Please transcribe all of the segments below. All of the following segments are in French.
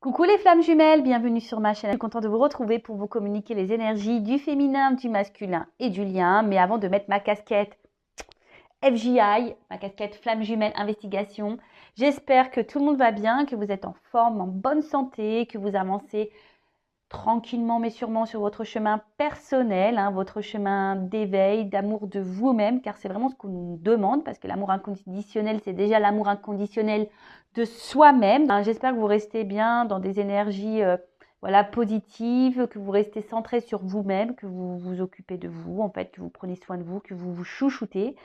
Coucou les flammes jumelles, bienvenue sur ma chaîne. Je suis contente de vous retrouver pour vous communiquer les énergies du féminin, du masculin et du lien. Mais avant de mettre ma casquette FJI, ma casquette flamme jumelle investigation, j'espère que tout le monde va bien, que vous êtes en forme, en bonne santé, que vous avancez tranquillement mais sûrement sur votre chemin personnel, votre chemin d'éveil, d'amour de vous-même, car c'est vraiment ce qu'on nous demande, parce que l'amour inconditionnel, c'est déjà l'amour inconditionnel de soi-même. J'espère que vous restez bien dans des énergies positives, que vous restez centré sur vous-même, que vous vous occupez de vous, en fait, que vous prenez soin de vous, que vous vous chouchoutez.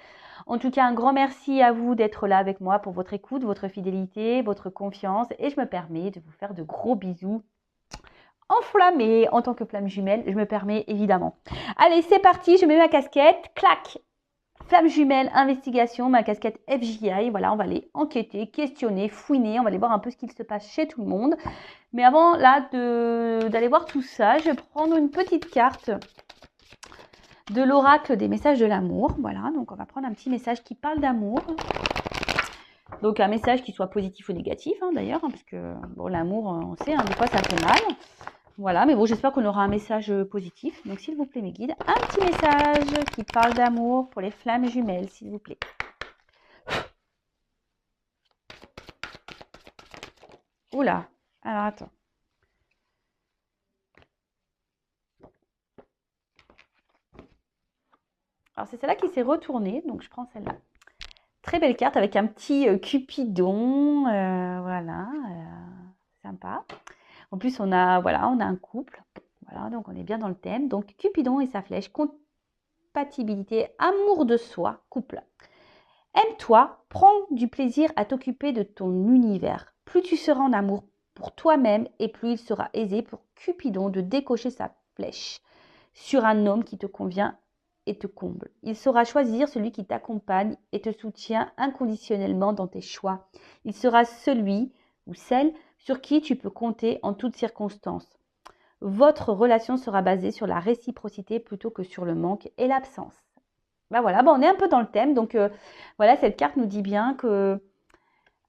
En tout cas, un grand merci à vous d'être là avec moi pour votre écoute, votre fidélité, votre confiance, et je me permets de vous faire de gros bisous enflammée en tant que flamme jumelle, je me permets évidemment. Allez, c'est parti, je mets ma casquette, clac, flamme jumelle, investigation, ma casquette FJI, voilà, on va aller enquêter, questionner, fouiner, on va aller voir un peu ce qu'il se passe chez tout le monde. Mais avant là d'aller voir tout ça, je vais prendre une petite carte de l'oracle des messages de l'amour, voilà, donc on va prendre un petit message qui parle d'amour. Donc un message qui soit positif ou négatif d'ailleurs, parce que bon, l'amour, on sait, des fois ça fait mal. Voilà, mais bon, j'espère qu'on aura un message positif. Donc, s'il vous plaît, mes guides, un petit message qui parle d'amour pour les flammes jumelles, s'il vous plaît. Oula, alors attends. Alors, c'est celle-là qui s'est retournée, donc je prends celle-là. Très belle carte avec un petit Cupidon, voilà, sympa. En plus, on a un couple, voilà, donc on est bien dans le thème. Donc, Cupidon et sa flèche, compatibilité, amour de soi, couple. Aime-toi, prends du plaisir à t'occuper de ton univers. Plus tu seras en amour pour toi-même et plus il sera aisé pour Cupidon de décocher sa flèche sur un homme qui te convient et te comble. Il saura choisir celui qui t'accompagne et te soutient inconditionnellement dans tes choix. Il sera celui ou celle sur qui tu peux compter en toutes circonstances. Votre relation sera basée sur la réciprocité plutôt que sur le manque et l'absence. Ben voilà, on est un peu dans le thème. Donc voilà, cette carte nous dit bien que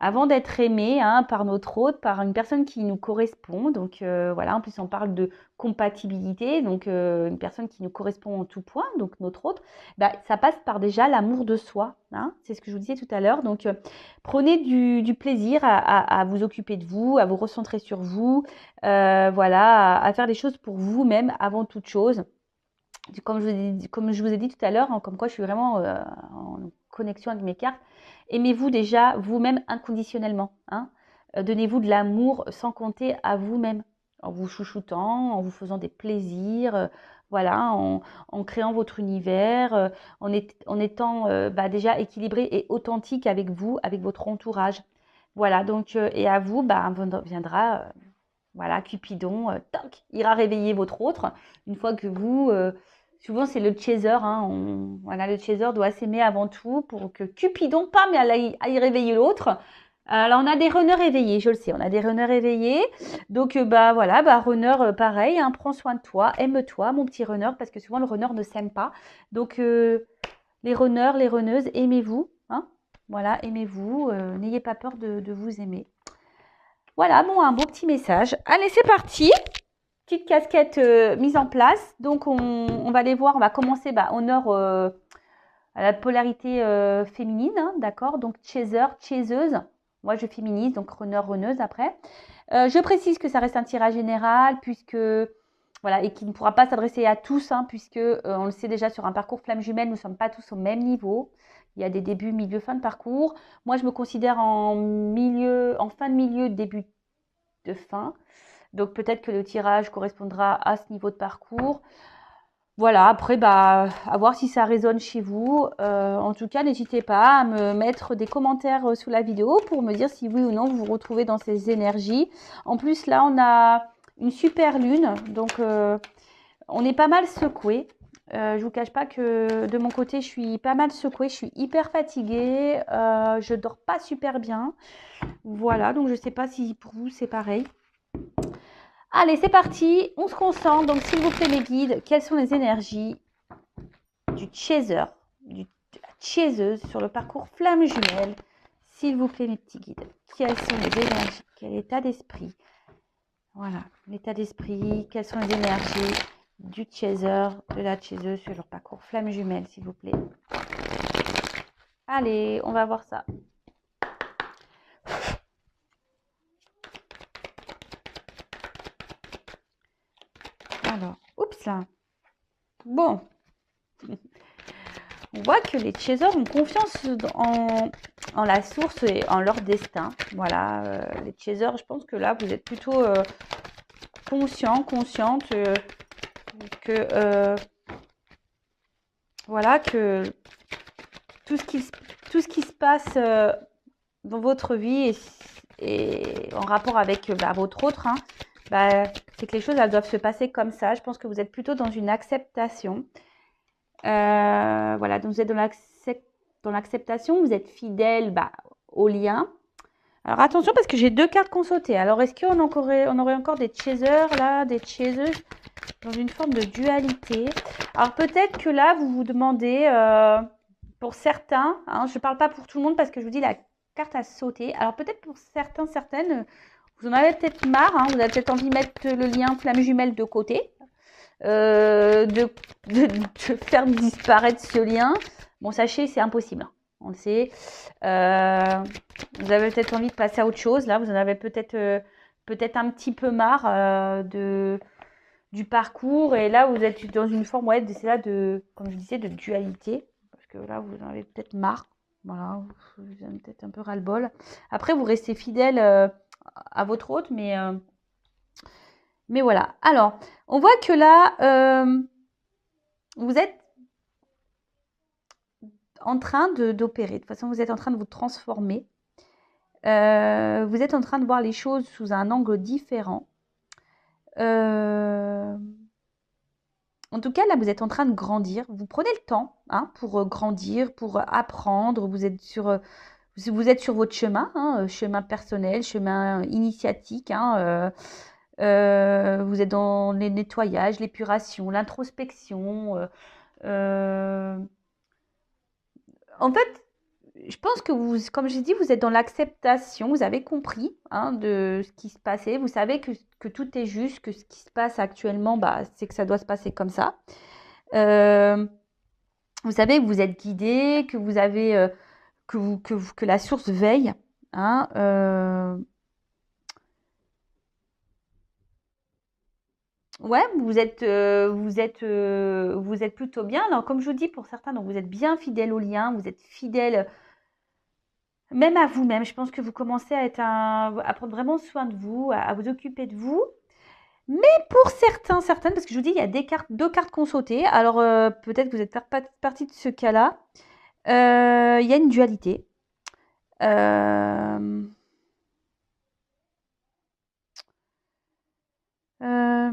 avant d'être aimé par notre hôte, par une personne qui nous correspond, donc voilà, en plus on parle de compatibilité, donc une personne qui nous correspond en tout point, donc notre hôte, ça passe par déjà l'amour de soi, c'est ce que je vous disais tout à l'heure. Donc prenez du plaisir à vous occuper de vous, à vous recentrer sur vous, voilà, à faire des choses pour vous-même avant toute chose. Comme je vous ai dit tout à l'heure, comme quoi je suis vraiment en connexion avec mes cartes, aimez-vous déjà vous-même inconditionnellement. Donnez-vous de l'amour sans compter à vous-même, en vous chouchoutant, en vous faisant des plaisirs, voilà, en créant votre univers, en étant déjà équilibré et authentique avec vous, avec votre entourage. Voilà, donc, et à vous, viendra, voilà, Cupidon, toc, ira réveiller votre autre, une fois que vous... souvent, c'est le chaser. Voilà, le chaser doit s'aimer avant tout pour que Cupidon, pam, aille réveiller l'autre. Alors, on a des runners éveillés, je le sais, on a des runners éveillés. Donc, runner, pareil, prends soin de toi, aime-toi, mon petit runner, parce que souvent, le runner ne s'aime pas. Donc, les runners, les runneuses, aimez-vous. Voilà, aimez-vous, n'ayez pas peur de vous aimer. Voilà, un beau petit message. Allez, c'est parti. Petite casquette mise en place. Donc, on va aller voir. On va commencer honneur à la polarité féminine. D'accord. Donc, chaser, chaseuse. Moi, je féminise. Donc, runner, runneuse après. Je précise que ça reste un tirage général puisque... Voilà, et qui ne pourra pas s'adresser à tous, puisque on le sait déjà sur un parcours flamme jumelle, nous ne sommes pas tous au même niveau. Il y a des débuts, milieu, fin de parcours. Moi, je me considère en fin de milieu, début de fin. Donc peut-être que le tirage correspondra à ce niveau de parcours. Voilà, après, à voir si ça résonne chez vous. En tout cas, n'hésitez pas à me mettre des commentaires sous la vidéo pour me dire si oui ou non vous vous retrouvez dans ces énergies. En plus, là, on a une super lune, donc on est pas mal secoué. Je vous cache pas que de mon côté, je suis pas mal secouée, je suis hyper fatiguée, je dors pas super bien. Voilà, donc je sais pas si pour vous c'est pareil. Allez, c'est parti, on se concentre. Donc, s'il vous plaît, mes guides, quelles sont les énergies du chaser, de la chaiseuse sur le parcours flamme jumelle? S'il vous plaît, mes petits guides, quelles sont les énergies? Quel état d'esprit? Voilà, l'état d'esprit, quelles sont les énergies du chaser, de la chaseuse sur leur parcours. Flamme jumelle, s'il vous plaît. Allez, on va voir ça. Alors, oups là. Bon. On voit que les chasers ont confiance en la source et en leur destin. Voilà, les chasers, je pense que là, vous êtes plutôt consciente que voilà, que tout ce qui se passe dans votre vie et en rapport avec votre autre, hein, c'est que les choses, elles doivent se passer comme ça. Je pense que vous êtes plutôt dans une acceptation. Voilà, donc vous êtes dans l'acceptation, vous êtes fidèle au lien. Alors attention parce que j'ai 2 cartes qu'on sautait. Alors est-ce qu'on aurait encore des chasers là, des chaseuses dans une forme de dualité? Alors peut-être que là vous vous demandez, pour certains, hein, je ne parle pas pour tout le monde parce que je vous dis la carte a sauté. Alors peut-être pour certaines, vous en avez peut-être marre, hein, vous avez peut-être envie de mettre le lien flamme jumelle de côté. De faire disparaître ce lien. Bon, sachez, c'est impossible. On le sait. Vous avez peut-être envie de passer à autre chose. Là, vous en avez peut-être un petit peu marre du parcours. Et là, vous êtes dans une forme, ouais, c'est là comme je disais, de dualité. Parce que là, vous en avez peut-être marre. Voilà, vous avez peut-être un peu ras-le-bol. Après, vous restez fidèle à votre hôte, mais voilà. Alors, on voit que là, vous êtes en train d'opérer. De toute façon, vous êtes en train de vous transformer. Vous êtes en train de voir les choses sous un angle différent. En tout cas, là, vous êtes en train de grandir. Vous prenez le temps pour grandir, pour apprendre. Vous êtes sur votre chemin, chemin personnel, chemin initiatique. Vous êtes dans les nettoyages, l'épuration, l'introspection. En fait, je pense que vous, comme j'ai dit, vous êtes dans l'acceptation. Vous avez compris de ce qui se passait. Vous savez que tout est juste, que ce qui se passe actuellement, c'est que ça doit se passer comme ça. Vous savez que vous êtes guidé, que vous avez que la source veille. Ouais, vous êtes plutôt bien. Alors, comme je vous dis, pour certains, donc vous êtes bien fidèle au lien, vous êtes fidèle même à vous-même. Je pense que vous commencez à prendre vraiment soin de vous, à vous occuper de vous. Mais pour certaines, parce que je vous dis, il y a 2 cartes qu'on sautait. Alors, peut-être que vous êtes partie de ce cas-là. Il y a une dualité. Euh, euh,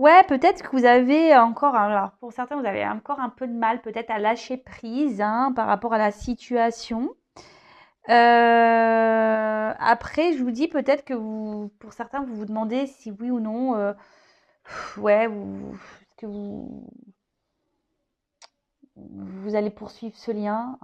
Ouais, peut-être que vous avez encore, alors pour certains, vous avez encore un peu de mal peut-être à lâcher prise par rapport à la situation. Après, je vous dis peut-être que pour certains, vous vous demandez si oui ou non, ouais, est-ce que vous allez poursuivre ce lien,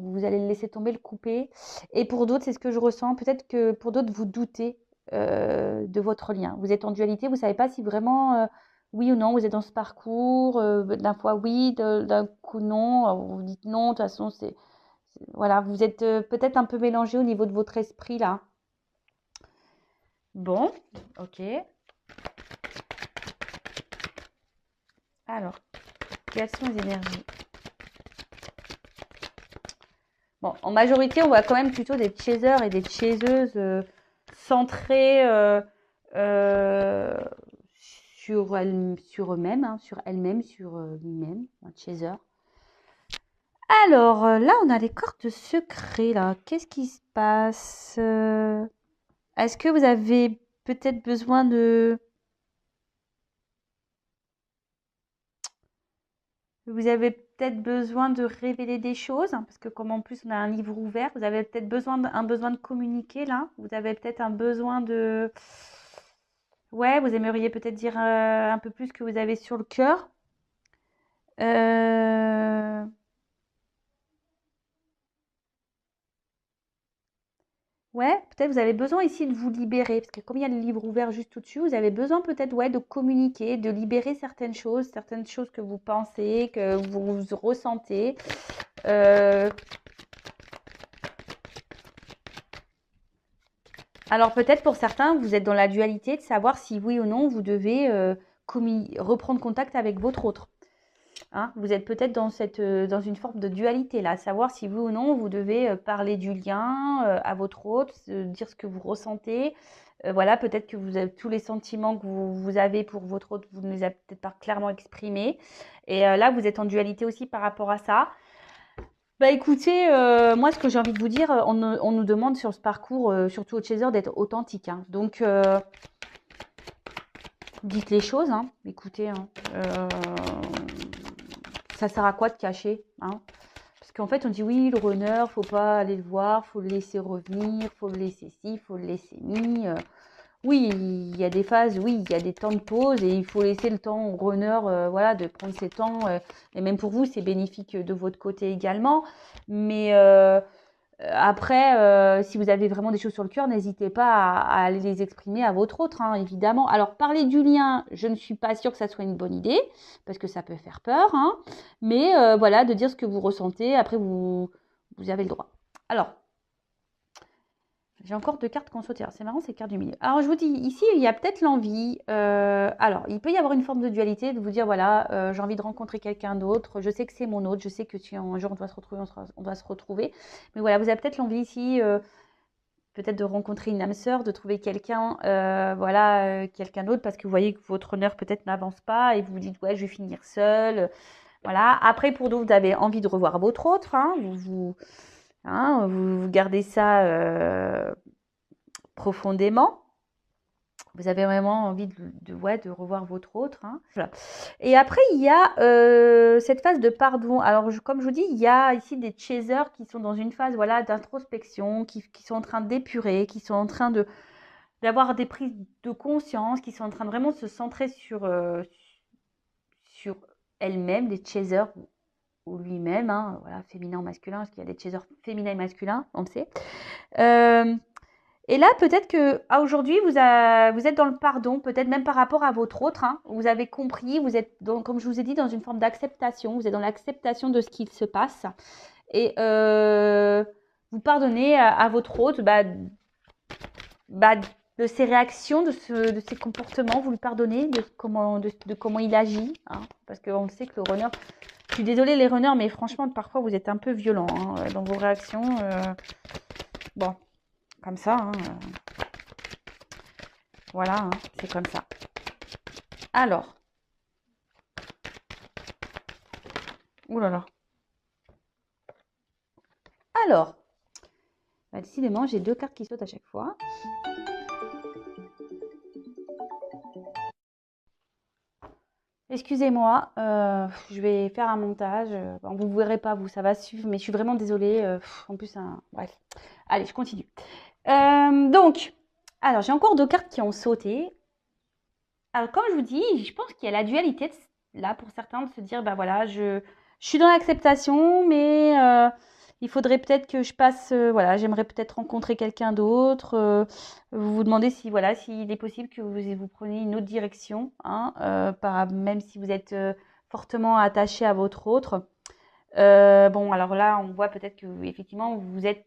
vous allez le laisser tomber, le couper. Et pour d'autres, c'est ce que je ressens. Peut-être que pour d'autres, vous doutez de votre lien. Vous êtes en dualité, vous ne savez pas si vraiment, oui ou non, vous êtes dans ce parcours. D'un fois oui, d'un coup non. Vous dites non, de toute façon, voilà, vous êtes peut-être un peu mélangé au niveau de votre esprit là. Bon, ok. Alors, quelles sont les énergies? Bon, en majorité, on voit quand même plutôt des chasers et des chaseuses centrés euh, sur eux-mêmes, sur elles-mêmes, sur lui-même, un chaser. Alors, là, on a les cartes secrets, là. Qu'est-ce qui se passe? Est-ce que vous avez peut-être besoin de... Vous avez peut-être besoin de révéler des choses, parce que comme en plus on a un livre ouvert, vous avez peut-être un besoin de communiquer là. Vous avez peut-être un besoin de... Ouais, vous aimeriez peut-être dire un peu plus ce que vous avez sur le cœur. Euh, Ouais, peut-être vous avez besoin ici de vous libérer, parce que comme il y a le livre ouvert juste au-dessus, vous avez besoin peut-être ouais, de communiquer, de libérer certaines choses que vous pensez, que vous ressentez. Euh, alors peut-être pour certains, vous êtes dans la dualité de savoir si oui ou non vous devez reprendre contact avec votre autre. Hein, vous êtes peut-être dans une forme de dualité là, savoir si oui ou non vous devez parler du lien à votre autre, dire ce que vous ressentez. Voilà, peut-être que vous avez tous les sentiments que vous avez pour votre autre, vous ne les avez peut-être pas clairement exprimés. Et là, vous êtes en dualité aussi par rapport à ça. Bah écoutez, moi ce que j'ai envie de vous dire, on nous demande sur ce parcours, surtout au Chaser, d'être authentique. Hein. Donc, dites les choses, hein. Écoutez, hein. Ça sert à quoi de cacher, hein? Parce qu'en fait, on dit oui, le runner, faut pas aller le voir, faut le laisser revenir, faut le laisser ci, faut le laisser mi. Oui, il y a des phases, oui, il y a des temps de pause et il faut laisser le temps au runner, voilà, de prendre ses temps. Et même pour vous, c'est bénéfique de votre côté également. Mais après, si vous avez vraiment des choses sur le cœur, n'hésitez pas à aller les exprimer à votre autre, hein, évidemment. Alors, parler du lien, je ne suis pas sûre que ça soit une bonne idée, parce que ça peut faire peur, hein. Mais voilà, de dire ce que vous ressentez, après, vous avez le droit. Alors, j'ai encore deux cartes qu'on saute. C'est marrant, ces cartes du milieu. Alors, je vous dis, ici, il y a peut-être l'envie. Alors, il peut y avoir une forme de dualité, de vous dire, voilà, j'ai envie de rencontrer quelqu'un d'autre. Je sais que c'est mon autre. Je sais que si un jour on doit se retrouver, on doit se retrouver. Mais voilà, vous avez peut-être l'envie ici, peut-être de rencontrer une âme sœur, de trouver quelqu'un, voilà, quelqu'un d'autre, parce que vous voyez que votre honneur peut-être n'avance pas et vous vous dites, ouais, je vais finir seule. Voilà. Après, pour d'autres, vous avez envie de revoir votre autre. Hein, vous gardez ça profondément. Vous avez vraiment envie ouais, de revoir votre autre. Hein. Voilà. Et après, il y a cette phase de pardon. Alors, comme je vous dis, il y a ici des chasers qui sont dans une phase voilà, d'introspection, qui sont en train d'épurer, qui sont en train d'avoir des prises de conscience, qui sont en train de vraiment se centrer sur elles-mêmes, des chasers ou lui-même, hein, voilà, féminin ou masculin, parce qu'il y a des chasers féminins et masculins, on le sait. Et là, peut-être que aujourd'hui, vous êtes dans le pardon, peut-être même par rapport à votre autre. Hein, vous avez compris, vous êtes, comme je vous ai dit, dans une forme d'acceptation. Vous êtes dans l'acceptation de ce qu'il se passe. Et vous pardonnez à votre autre de ses réactions, de ses comportements. Vous lui pardonnez de comment il agit. Hein, parce qu'on sait que le runner... Je suis désolée les runners, mais franchement, parfois, vous êtes un peu violents hein, dans vos réactions. Bon, comme ça. Hein, voilà, hein, c'est comme ça. Alors. Ouh là là. Alors. Bah, décidément, j'ai deux cartes qui sautent à chaque fois. Excusez-moi, je vais faire un montage. Bon, vous ne verrez pas, vous, ça va suivre, mais je suis vraiment désolée. En plus, bref. Allez, je continue. Donc, alors, j'ai encore deux cartes qui ont sauté. Alors, comme je vous dis, je pense qu'il y a la dualité, là, pour certains, de se dire, bah voilà, je suis dans l'acceptation, mais il faudrait peut-être que je passe, voilà, j'aimerais peut-être rencontrer quelqu'un d'autre. Vous vous demandez si, voilà, s'il est possible que vous preniez une autre direction, hein, même si vous êtes fortement attaché à votre autre. Bon, alors là, on voit peut-être que, effectivement, vous êtes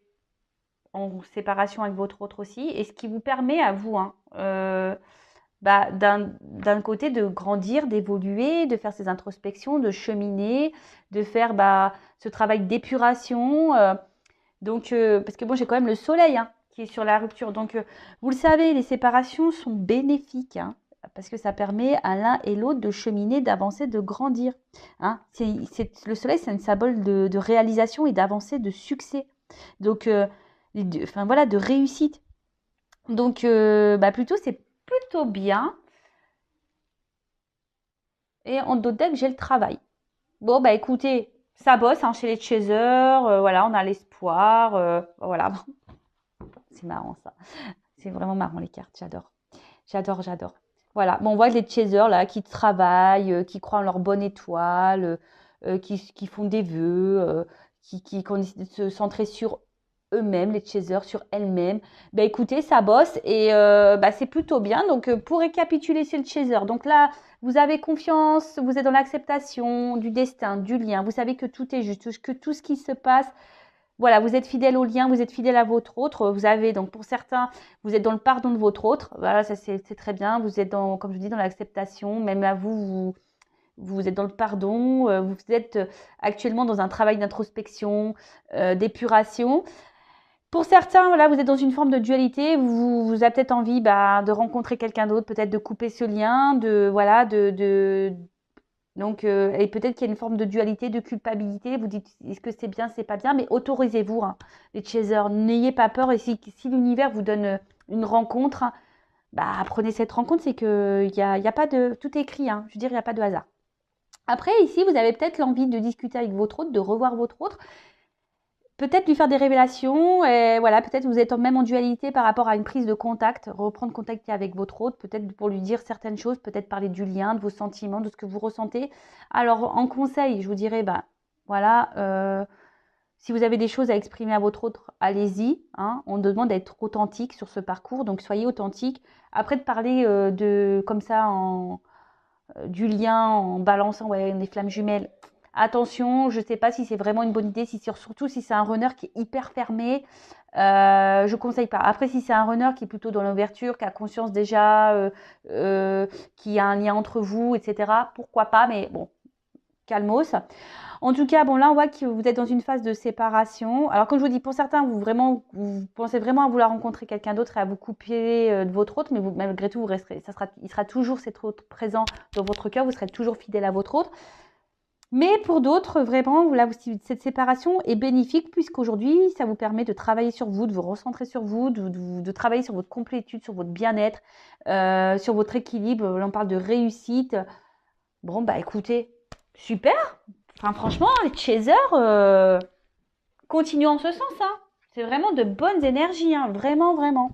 en séparation avec votre autre aussi, et ce qui vous permet à vous, hein, d'un côté de grandir, d'évoluer, de faire ces introspections, de cheminer, de faire ce travail d'épuration. Donc, parce que bon, j'ai quand même le soleil hein, qui est sur la rupture. Donc, vous le savez, les séparations sont bénéfiques. Hein, parce que ça permet à l'un et l'autre de cheminer, d'avancer, de grandir. Hein. Le soleil, c'est un symbole de réalisation et d'avancée, de succès. Donc, enfin voilà, de réussite. Donc, plutôt, c'est plutôt bien. Et en dos deck, j'ai le travail. Bon, bah écoutez, ça bosse hein, chez les chasers. Voilà, on a l'espoir. Voilà, c'est marrant ça. C'est vraiment marrant les cartes, j'adore. J'adore, j'adore. Voilà, bon, on voit les chasers là qui travaillent, qui croient en leur bonne étoile, qui font des vœux, qui ont décidé de se centrer sur eux-mêmes, les chasers, sur elles-mêmes. Ben écoutez, ça bosse et c'est plutôt bien. Donc, pour récapituler, c'est le chaser. Donc là, vous avez confiance, vous êtes dans l'acceptation du destin, du lien. Vous savez que tout est juste, que tout ce qui se passe, voilà, vous êtes fidèle au lien, vous êtes fidèle à votre autre. Vous avez, donc pour certains, vous êtes dans le pardon de votre autre. Voilà, ça c'est très bien. Vous êtes dans, comme je dis, dans l'acceptation. Même à vous êtes dans le pardon. Vous êtes actuellement dans un travail d'introspection, d'épuration. Pour certains, voilà, vous êtes dans une forme de dualité. Vous avez peut-être envie de rencontrer quelqu'un d'autre, peut-être de couper ce lien, donc, et peut-être qu'il y a une forme de dualité, de culpabilité. Vous dites, est-ce que c'est bien, c'est pas bien, mais autorisez-vous, hein, les chasers. N'ayez pas peur. Et si l'univers vous donne une rencontre, prenez cette rencontre. C'est que y a pas de, tout est écrit, hein. Je veux dire, il n'y a pas de hasard. Après, ici, vous avez peut-être l'envie de discuter avec votre autre, de revoir votre autre. Peut-être lui faire des révélations, et voilà, peut-être vous êtes même en dualité par rapport à une prise de contact, reprendre contact avec votre hôte, peut-être pour lui dire certaines choses, peut-être parler du lien, de vos sentiments, de ce que vous ressentez. Alors, en conseil, je vous dirais, voilà, si vous avez des choses à exprimer à votre autre, allez-y, hein. On demande d'être authentique sur ce parcours, donc soyez authentique. Après, de parler comme ça, du lien en balançant des flammes jumelles. Attention, je ne sais pas si c'est vraiment une bonne idée, surtout si c'est un runner qui est hyper fermé. Je ne conseille pas. Après, si c'est un runner qui est plutôt dans l'ouverture, qui a conscience déjà, qui a un lien entre vous, etc., pourquoi pas, mais bon, calmos. En tout cas, bon, là, on voit que vous êtes dans une phase de séparation. Alors, comme je vous dis, pour certains, vous pensez vraiment à vouloir rencontrer quelqu'un d'autre et à vous couper de votre autre, mais malgré tout, il sera toujours cet autre présent dans votre cœur, vous serez toujours fidèle à votre autre. Mais pour d'autres, vraiment, là, cette séparation est bénéfique puisqu'aujourd'hui, ça vous permet de travailler sur vous, de vous recentrer sur vous, de travailler sur votre complétude, sur votre bien-être, sur votre équilibre. Là, on parle de réussite. Bon, écoutez, super. Enfin, franchement, les chasers, continuent en ce sens, hein. C'est vraiment de bonnes énergies, hein. Vraiment, vraiment.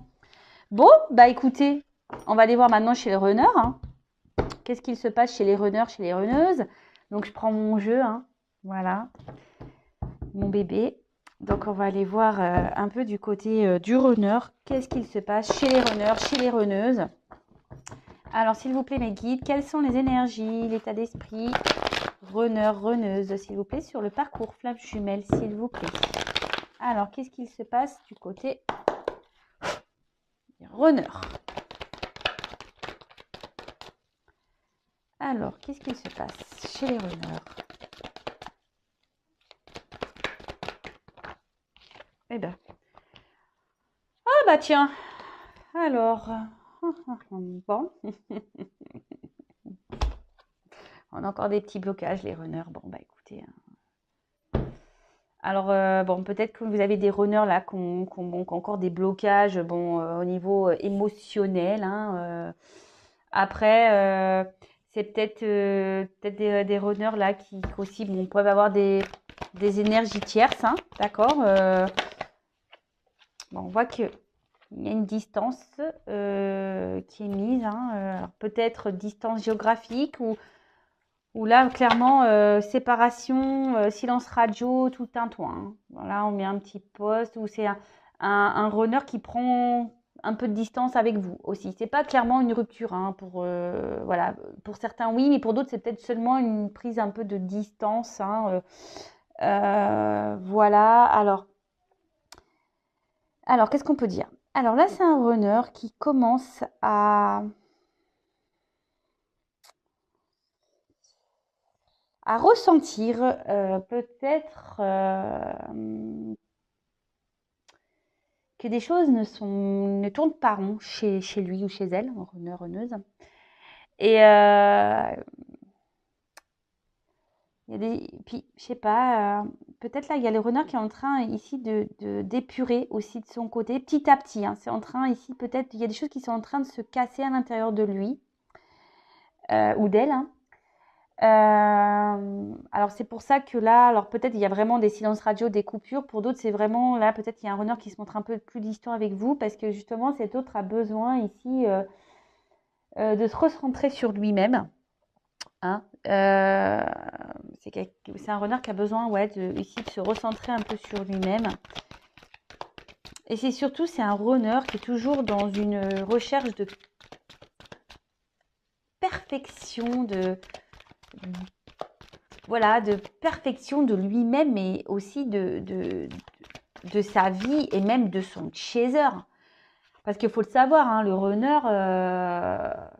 Bon, écoutez, on va aller voir maintenant chez les runners, hein. Qu'est-ce qu'il se passe chez les runners, chez les runneuses? Donc, je prends mon jeu, hein. Voilà, mon bébé. Donc, on va aller voir un peu du côté du runner. Qu'est-ce qu'il se passe chez les runners, chez les runneuses? Alors, s'il vous plaît, mes guides, quelles sont les énergies, l'état d'esprit runner, runneuse, s'il vous plaît, sur le parcours flamme jumelle, s'il vous plaît. Alors, qu'est-ce qu'il se passe du côté runner? Alors, qu'est-ce qu'il se passe chez les runners? Eh ben. Ah tiens. Alors. Bon. On a encore des petits blocages, les runners. Bon, écoutez. Alors, peut-être que vous avez des runners là qui ont encore des blocages au niveau émotionnel, hein. Après, c'est peut-être des runners là qui aussi peuvent avoir des énergies tierces, hein, d'accord. On voit qu'il y a une distance qui est mise, hein, peut-être distance géographique ou là, clairement, séparation, silence radio, tout un toit, hein. Voilà, on met un petit poste où c'est un runner qui prend un peu de distance avec vous aussi. C'est pas clairement une rupture, hein, voilà. Pour certains, oui, mais pour d'autres, c'est peut-être seulement une prise un peu de distance, hein, voilà. Alors qu'est-ce qu'on peut dire? Alors là, c'est un runner qui commence à ressentir peut-être que des choses ne tournent pas rond chez lui ou chez elle, runner, runneuse. Et puis, je sais pas, peut-être là, il y a le runner qui est en train ici d'épurer aussi de son côté, petit à petit, hein. C'est en train ici, peut-être, il y a des choses qui sont en train de se casser à l'intérieur de lui ou d'elle, hein. Alors c'est pour ça que là, alors peut-être il y a vraiment des silences radio, des coupures. Pour d'autres, c'est vraiment là, peut-être il y a un runner qui se montre un peu plus distant avec vous parce que justement cet autre a besoin ici de se recentrer sur lui-même, hein. C'est un runner qui a besoin ici de se recentrer un peu sur lui-même. Et c'est surtout, c'est un runner qui est toujours dans une recherche de perfection, voilà, de perfection de lui-même, mais aussi de sa vie et même de son chaser. Parce qu'il faut le savoir, hein, le runner, bah,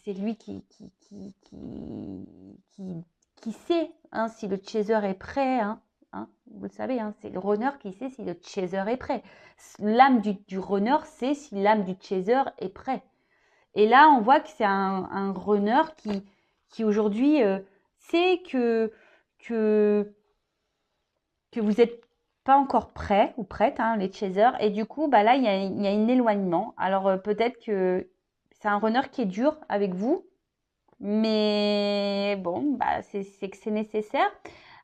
c'est lui qui sait hein, si le chaser est prêt. Hein, vous le savez, hein, c'est le runner qui sait si le chaser est prêt. L'âme du runner sait si l'âme du chaser est prêt. Et là, on voit que c'est un runner qui aujourd'hui sait que vous n'êtes pas encore prêt ou prête, hein, les chasers. Et du coup, bah là, il y a un éloignement. Alors, peut-être que c'est un runner qui est dur avec vous. Mais bon, bah, c'est que c'est nécessaire.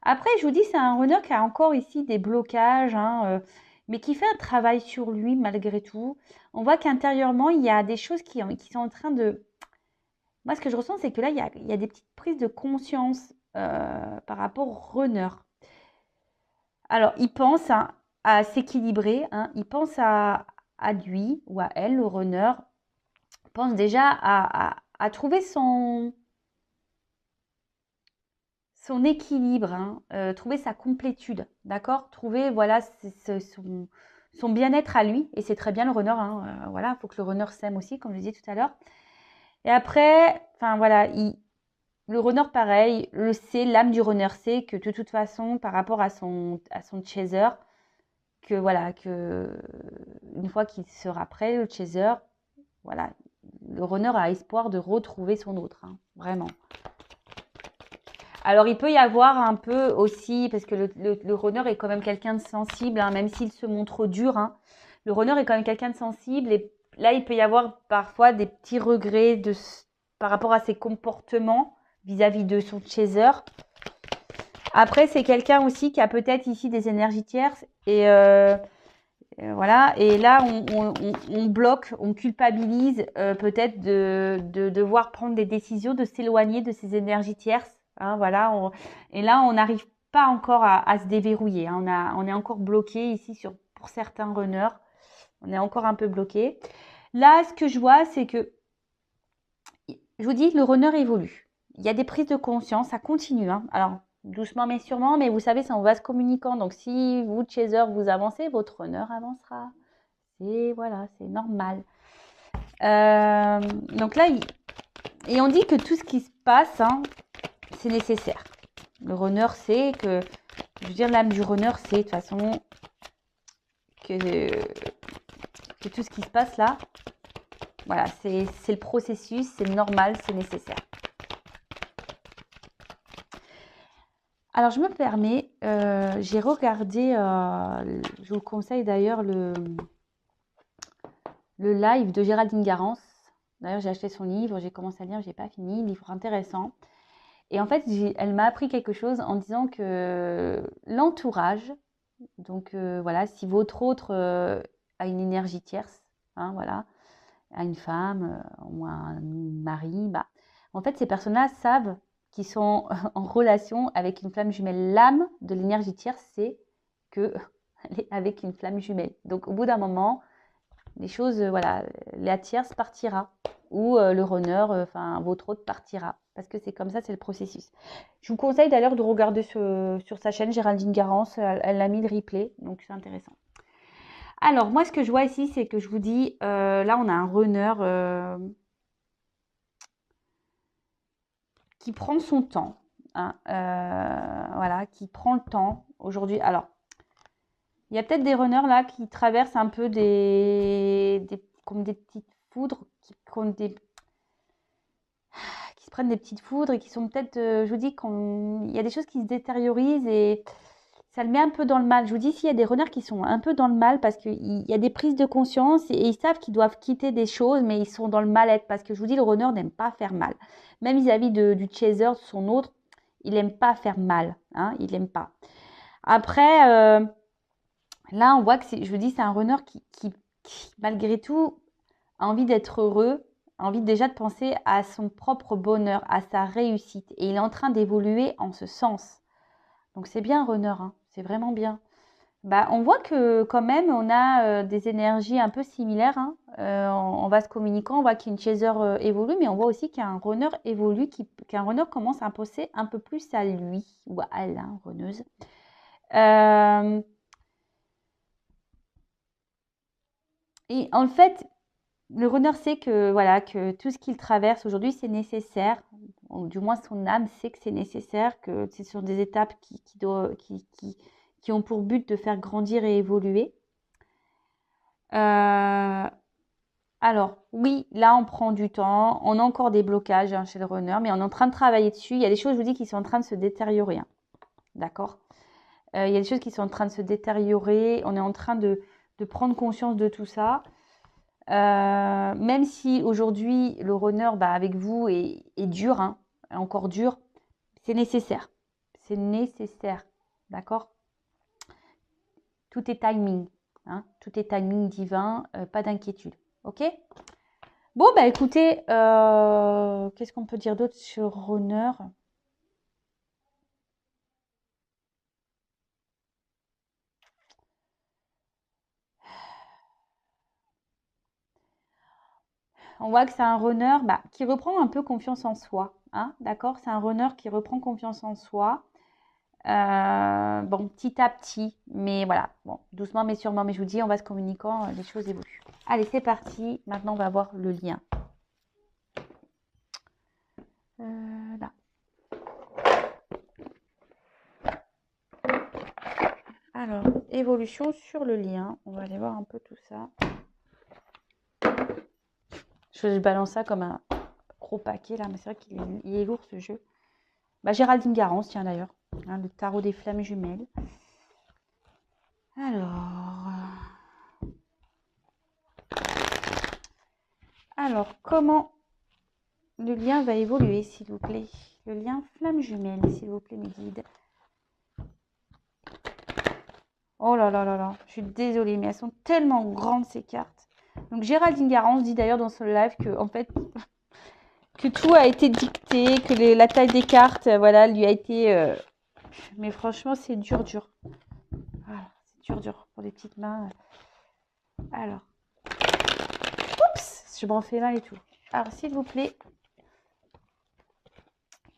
Après, je vous dis, c'est un runner qui a encore ici des blocages, hein, mais qui fait un travail sur lui malgré tout. On voit qu'intérieurement, il y a des choses qui sont en train de... Moi, ce que je ressens, c'est que là, il y a des petites prises de conscience par rapport au runner. Alors, il pense à s'équilibrer, hein, il pense à lui ou à elle, le runner, pense déjà à trouver son équilibre, hein, trouver sa complétude, d'accord? Trouver, voilà, son bien-être à lui, et c'est très bien le runner, hein, voilà, il faut que le runner s'aime aussi, comme je disais tout à l'heure. Et après, enfin voilà, le runner, pareil, le sait, l'âme du runner sait que de toute façon, par rapport à son chaser, que voilà, que une fois qu'il sera prêt, le chaser, voilà, le runner a espoir de retrouver son autre, hein, vraiment. Alors, il peut y avoir un peu aussi, parce que le runner est quand même quelqu'un de sensible, hein, même s'il se montre dur, hein, le runner est quand même quelqu'un de sensible, et là, il peut y avoir parfois des petits regrets par rapport à ses comportements vis-à-vis de son chaser. Après, c'est quelqu'un aussi qui a peut-être ici des énergies tierces, et voilà, et là on bloque, on culpabilise peut-être de devoir prendre des décisions, de s'éloigner de ces énergies tierces. Hein, voilà, et là on n'arrive pas encore à se déverrouiller. Hein, on est encore bloqué ici pour certains runners. On est encore un peu bloqué. Là, ce que je vois, c'est que, je vous dis, le runner évolue. Il y a des prises de conscience, ça continue. Hein. Alors, doucement mais sûrement, mais vous savez, c'est en vase communicant. Donc, si vous, chaser, vous avancez, votre runner avancera. Et voilà, c'est normal. Donc là, et on dit que tout ce qui se passe, hein, c'est nécessaire. Le runner sait que, je veux dire, l'âme du runner sait de toute façon que tout ce qui se passe là, voilà, c'est le processus, c'est normal, c'est nécessaire. Alors, je me permets, j'ai regardé, je vous conseille d'ailleurs le live de Géraldine Garance. D'ailleurs, j'ai acheté son livre, j'ai commencé à lire, j'ai pas fini, livre intéressant. Et en fait, elle m'a appris quelque chose en disant que l'entourage, donc voilà, si votre autre a une énergie tierce, hein, voilà, a une femme ou un mari, bah, en fait, ces personnes-là savent qu'ils sont en relation avec une flamme jumelle. L'âme de l'énergie tierce, c'est qu'elle est avec une flamme jumelle. Donc, au bout d'un moment, les choses, voilà, la tierce partira ou le runner, enfin votre autre partira. Parce que c'est comme ça, c'est le processus. Je vous conseille d'ailleurs de regarder sur sa chaîne, Géraldine Garance, elle a mis le replay, donc c'est intéressant. Alors, moi, ce que je vois ici, c'est que je vous dis, là, on a un runner qui prend son temps, hein, voilà, qui prend le temps aujourd'hui. Alors, il y a peut-être des runners là qui traversent un peu comme des petites foudres, qui se prennent des petites foudres et qui sont peut-être, je vous dis, il y a des choses qui se détériorisent et ça le met un peu dans le mal. Je vous dis, s'il y a des runners qui sont un peu dans le mal parce qu'il y a des prises de conscience et ils savent qu'ils doivent quitter des choses, mais ils sont dans le mal-être parce que je vous dis, le runner n'aime pas faire mal. Même vis-à-vis du chaser, de son autre, il n'aime pas faire mal. Hein, il n'aime pas. Après, là, on voit que je vous dis, c'est un runner qui, malgré tout, a envie d'être heureux, a envie déjà de penser à son propre bonheur, à sa réussite. Et il est en train d'évoluer en ce sens. Donc c'est bien, runner, hein, c'est vraiment bien. Bah, on voit que quand même, on a des énergies un peu similaires, hein. En vase communicant, on voit qu'une chaser évolue, mais on voit aussi qu'un runner évolue, qu'un runner commence à penser un peu plus à lui ou à elle, hein, runneuse. Et en fait, le runner sait que voilà que tout ce qu'il traverse aujourd'hui, c'est nécessaire. Ou du moins, son âme sait que c'est nécessaire, que c'est sur des étapes qui ont pour but de faire grandir et évoluer. Alors, oui, là, on prend du temps. On a encore des blocages hein, chez le runner, mais on est en train de travailler dessus. Il y a des choses, je vous dis, qui sont en train de se détériorer. Hein. D'accord? Il y a des choses qui sont en train de se détériorer. On est en train de prendre conscience de tout ça. Même si aujourd'hui, le runner avec vous est dur, hein, encore dur, c'est nécessaire. C'est nécessaire. D'accord? Tout est timing. Hein, tout est timing divin. Pas d'inquiétude. Ok? Bon, bah écoutez, qu'est-ce qu'on peut dire d'autre sur Runner? On voit que c'est un runner qui reprend un peu confiance en soi. Hein, d'accord? C'est un runner qui reprend confiance en soi. Bon, petit à petit, mais voilà, bon, doucement mais sûrement. Mais je vous dis, en vase communicant, les choses évoluent. Allez, c'est parti. Maintenant, on va voir le lien. Là. Alors, évolution sur le lien. On va aller voir un peu tout ça. Je balance ça comme un gros paquet là, mais c'est vrai qu'il est lourd ce jeu. Géraldine Garance, tiens d'ailleurs, hein, le tarot des flammes jumelles. Alors, comment le lien va évoluer, s'il vous plaît? Le lien flamme jumelle, s'il vous plaît, mes guides. Oh là là là là, je suis désolée, mais elles sont tellement grandes ces cartes. Donc Géraldine Garance dit d'ailleurs dans son live que en fait que tout a été dicté, que la taille des cartes, voilà, lui a été. Mais franchement, c'est dur, dur. Voilà, c'est dur, dur pour les petites mains. Alors, oups, je m'en fais mal et tout. Alors, s'il vous plaît,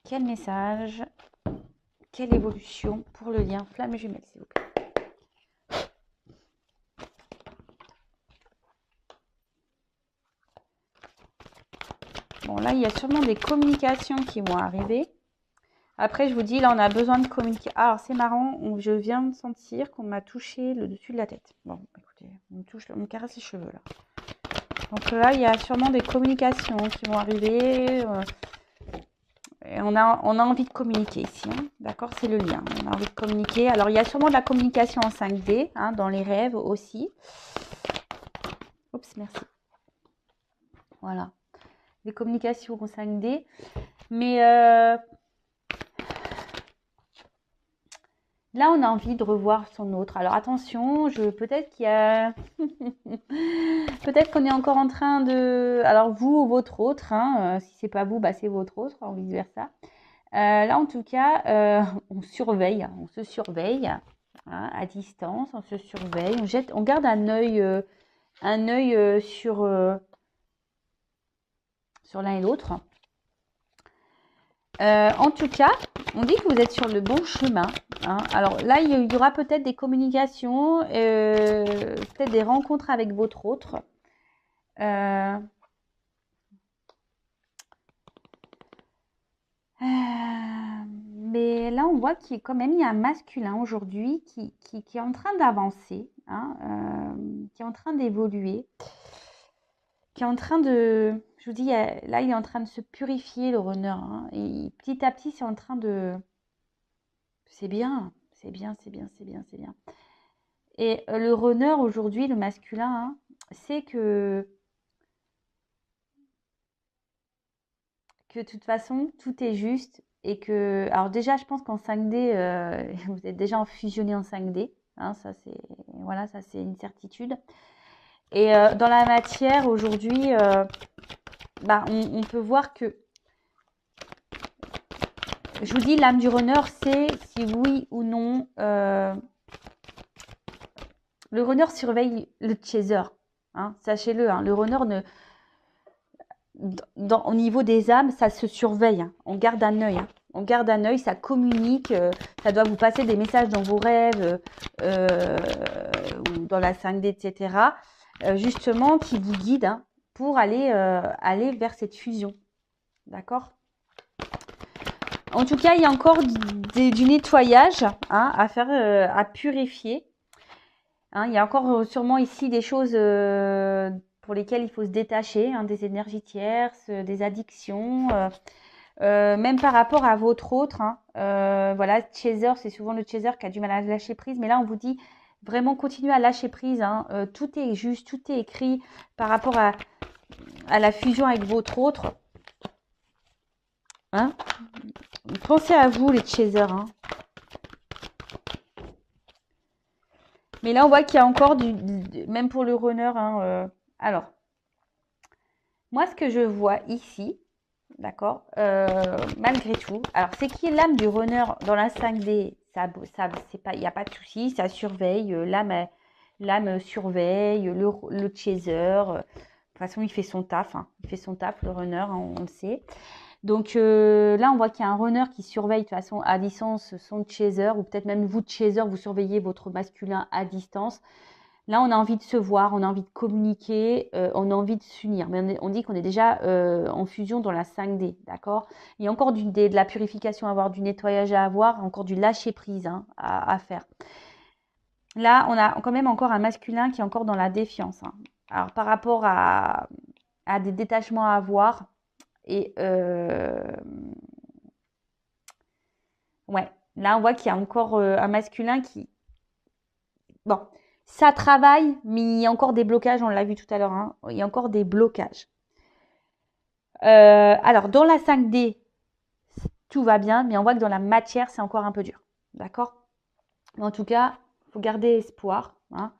quel message, quelle évolution pour le lien flamme jumelle, s'il vous plaît. Bon, là, il y a sûrement des communications qui vont arriver. Après, je vous dis, là, on a besoin de communiquer. Alors, c'est marrant, je viens de sentir qu'on m'a touché le dessus de la tête. Bon, écoutez, on me caresse les cheveux, là. Donc là, il y a sûrement des communications qui vont arriver. Et on a envie de communiquer ici. Hein. D'accord? C'est le lien. On a envie de communiquer. Alors, il y a sûrement de la communication en 5D, hein, dans les rêves aussi. Oups, merci. Voilà. Des communications en 5D. Mais là, on a envie de revoir son autre. Alors, attention, peut-être qu'il y a... peut-être qu'on est encore en train de... Alors, vous ou votre autre, hein, si c'est pas vous, c'est votre autre, ou vice-versa. Là, en tout cas, on surveille, on se surveille hein, à distance, on se surveille, on garde un œil sur l'un et l'autre. En tout cas, on dit que vous êtes sur le bon chemin. Hein. Alors là, il y aura peut-être des communications, peut-être des rencontres avec votre autre. Mais là, on voit qu'il y a quand même un masculin aujourd'hui qui est en train d'avancer, hein, qui est en train d'évoluer, qui est en train de... Je vous dis, là, il est en train de se purifier, le runner. Hein, et petit à petit, c'est en train de... C'est bien, c'est bien, c'est bien, c'est bien, c'est bien. Et le runner aujourd'hui, le masculin, hein, c'est que de toute façon, tout est juste et que... Alors déjà, je pense qu'en 5D, vous êtes déjà fusionné en 5D. Hein, ça, c'est voilà, ça, c'est une certitude. Et dans la matière, aujourd'hui, on peut voir que... Je vous dis, l'âme du runner, c'est si oui ou non... Le runner surveille le chaser. Hein, sachez-le, hein, le runner au niveau des âmes, ça se surveille. Hein, on garde un œil. Hein, on garde un œil, ça communique. Ça doit vous passer des messages dans vos rêves ou dans la 5D, etc. Justement, qui vous guident hein, pour aller vers cette fusion. D'accord? En tout cas, il y a encore du nettoyage hein, à faire, à purifier. Hein, il y a encore sûrement ici des choses pour lesquelles il faut se détacher, hein, des énergies tierces, des addictions, même par rapport à votre autre. Hein, voilà, chaser, c'est souvent le chaser qui a du mal à lâcher prise. Mais là, on vous dit vraiment continuez à lâcher prise. Hein, tout est juste, tout est écrit par rapport à la fusion avec votre autre. Hein, pensez à vous, les chasers. Hein. Mais là, on voit qu'il y a encore même pour le runner. Hein, alors, moi, ce que je vois ici, d'accord, malgré tout, alors c'est qui est l'âme du runner dans la 5D, ça c'est pas, il n'y a pas de souci, ça surveille, l'âme surveille, le chaser, de toute façon, il fait son taf, hein, il fait son taf, le runner, hein, on le sait. Donc là, on voit qu'il y a un runner qui surveille de toute façon à distance son chaser, ou peut-être même vous, chaser, vous surveillez votre masculin à distance. Là, on a envie de se voir, on a envie de communiquer, on a envie de s'unir. Mais on dit qu'on est déjà en fusion dans la 5D, d'accord? Il y a encore de la purification à avoir, du nettoyage à avoir, encore du lâcher-prise hein, à faire. Là, on a quand même encore un masculin qui est encore dans la défiance. Hein. Alors, par rapport à des détachements à avoir, et ouais, là, on voit qu'il y a encore un masculin qui... Bon, ça travaille, mais il y a encore des blocages, on l'a vu tout à l'heure, hein, il y a encore des blocages. Alors, dans la 5D, tout va bien, mais on voit que dans la matière, c'est encore un peu dur. D'accord? En tout cas, il faut garder espoir. Hein.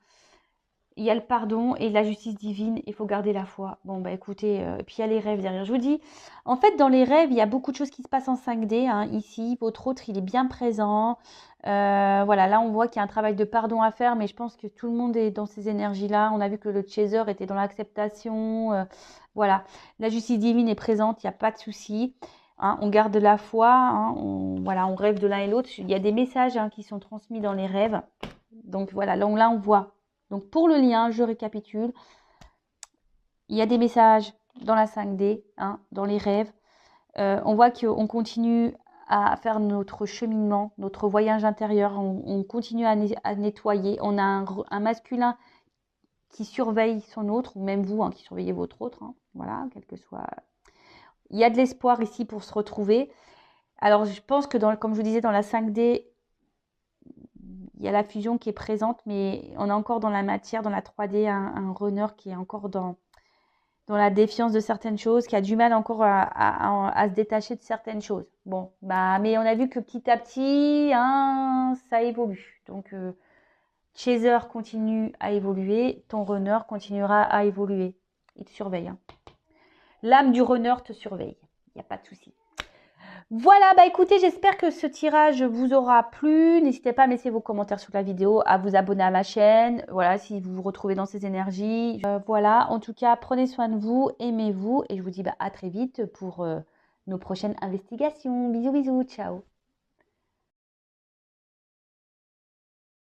Il y a le pardon et la justice divine, il faut garder la foi. Bon, bah écoutez, et puis il y a les rêves derrière. Je vous dis, en fait, dans les rêves, il y a beaucoup de choses qui se passent en 5D. Hein. Ici, votre autre, il est bien présent. Voilà, là, on voit qu'il y a un travail de pardon à faire, mais je pense que tout le monde est dans ces énergies-là. On a vu que le chaser était dans l'acceptation. Voilà, la justice divine est présente, il n'y a pas de souci. Hein, on garde la foi, hein, voilà, on rêve de l'un et l'autre. Il y a des messages hein, qui sont transmis dans les rêves. Donc voilà, là on voit. Donc pour le lien, je récapitule. Il y a des messages dans la 5D, hein, dans les rêves. On voit qu'on continue à faire notre cheminement, notre voyage intérieur. On continue à nettoyer. On a un masculin qui surveille son autre, ou même vous hein, qui surveillez votre autre. Hein, voilà, quel que soit... Il y a de l'espoir ici pour se retrouver. Alors, je pense que, comme je vous disais, dans la 5D, il y a la fusion qui est présente, mais on a encore dans la matière, dans la 3D, un runner qui est encore dans la défiance de certaines choses, qui a du mal encore à se détacher de certaines choses. Bon, bah, mais on a vu que petit à petit, hein, ça évolue. Donc, chaser continue à évoluer, ton runner continuera à évoluer. Il te surveille. Hein. L'âme du runner te surveille. Il n'y a pas de souci. Voilà, bah écoutez, j'espère que ce tirage vous aura plu. N'hésitez pas à me laisser vos commentaires sous la vidéo, à vous abonner à ma chaîne. Voilà, si vous vous retrouvez dans ces énergies. Voilà, en tout cas, prenez soin de vous, aimez-vous. Et je vous dis bah, à très vite pour nos prochaines investigations. Bisous, bisous, ciao.